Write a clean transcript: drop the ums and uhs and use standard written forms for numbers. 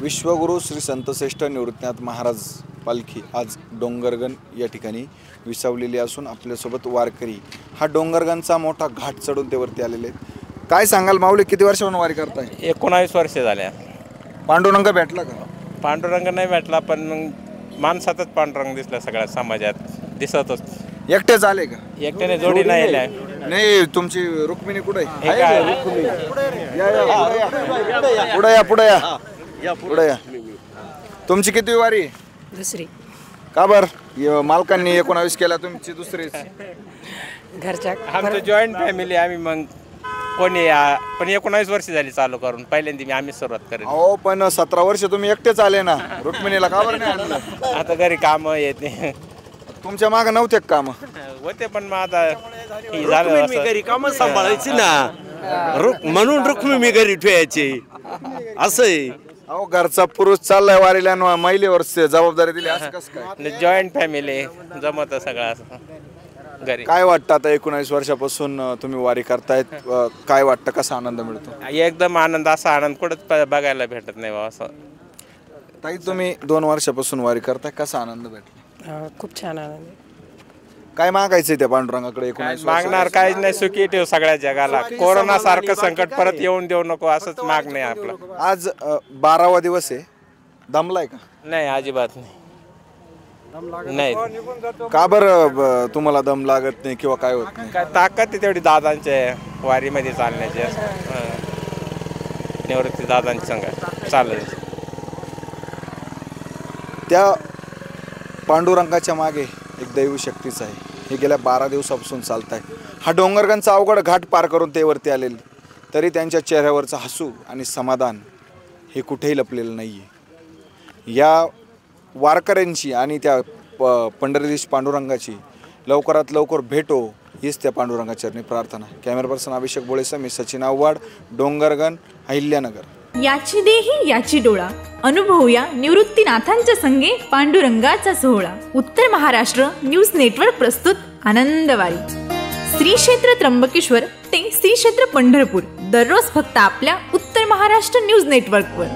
विश्वगुरु श्री संतश्रेष्ठ निवृत्तीनाथ महाराज पालखी आज डोंगरगण या ठिकाणी विसावलेली असून आपल्यासोबत वारकरी हा डोंगरगणचा मोठा घाट चढून ते वरती आलेले आहेत। काय सांगाल माऊली, किती वर्षापासून वारी करताय? 19 वर्ष झाल्या। पांडुरंग भेटला का? पांडुरंग नाही भेटला, पण मग माणसातच पांडुरंग दिसला सगळ्या समाजात दिसतच। एकटेच आले का? एकट्याने जोडी नाही आल्या। नाही, तुमची रुक्मिणी कुठे आहे? पुढे या। तुमची किती वारी? दुसरी। का बर मालकांनी 19 केला, तुमची दुसरीच? घरच्या आमचं जॉईंट फॅमिली, आम्ही मग कोणी पण 19 वर्ष झाली चालू करून, पहिल्यांदा आम्ही सुरुवात करेल। हो, पण 17 वर्ष तुम्ही एकटेच आले ना, रुक्मिणीला का बरं नाही आणलं? आता घरी काम येते। तुमच्या मागे नव्हते काम? होते, पण मग आता झालं मी घरी काम सांभाळायची ना, म्हणून रुक्मिणी मी घरी ठेवायची असं आहे। अहो, घरचा पुरुष चाललाय वारीला, महिलेवर जबाबदारी दिली, असं कसं काय? जॉईंट फॅमिली जमत सगळं असं घरी। काय वाटतं आता 19 वर्षापासून तुम्ही वारी करतायत, काय वाटतं, कसा आनंद मिळतो? एकदम आनंद, असा आनंद कुठंच बघायला भेटत नाही बाबा असं। ताई, तुम्ही 2 वर्षापासून वारी करताय, कसा आनंद भेटला? खूप छान आनंद। काय मागायचंय त्या पांडुरंगाकडे? 19 मागणार काहीच नाही, सुखी ठेव सगळ्या जगाला, कोरोना सारखं संकट परत येऊन देऊ नको, असंच मागणं आहे आपलं। आज 12वा दिवस आहे, दमलाय का? नाही, अजिबात नाही। नाही, का बरं तुम्हाला दम लागत नाही किंवा काय होत नाही? काय ताकद आहे तेवढी दादांच्या वारीमध्ये चालण्याची, निवृत्ती दादांची संघ चालेल। त्या पांडुरंगाच्या मागे एक दैवी शक्तीच आहे, हे गेल्या 12 दिवसापासून चालत आहे। हा डोंगरगणचा अवघड घाट पार करून ते वरती आलेले, तरी त्यांच्या चेहऱ्यावरचं हसू आणि समाधान हे कुठेही लपलेलं नाही आहे। या वारकऱ्यांची आणि त्या पंढरीधीश पांडुरंगाची लवकरात लवकर भेटो, हीच त्या पांडुरंगाच्या चरणी प्रार्थना। कॅमेरा पर्सन अभिषेक बोळेसह मी सचिन आव्हाड, डोंगरगण, अहिल्यानगर। याची देही याची डोळा, अनुभवूया निवृत्तीनाथांच्या संगे पांडुरंगाचा सोहळा। उत्तर महाराष्ट्र न्यूज नेटवर्क प्रस्तुत आनंदवारी। श्री क्षेत्र त्र्यंबकेश्वर ते श्री क्षेत्र पंढरपूर, दररोज फक्त आपल्या उत्तर महाराष्ट्र न्यूज नेटवर्कवर।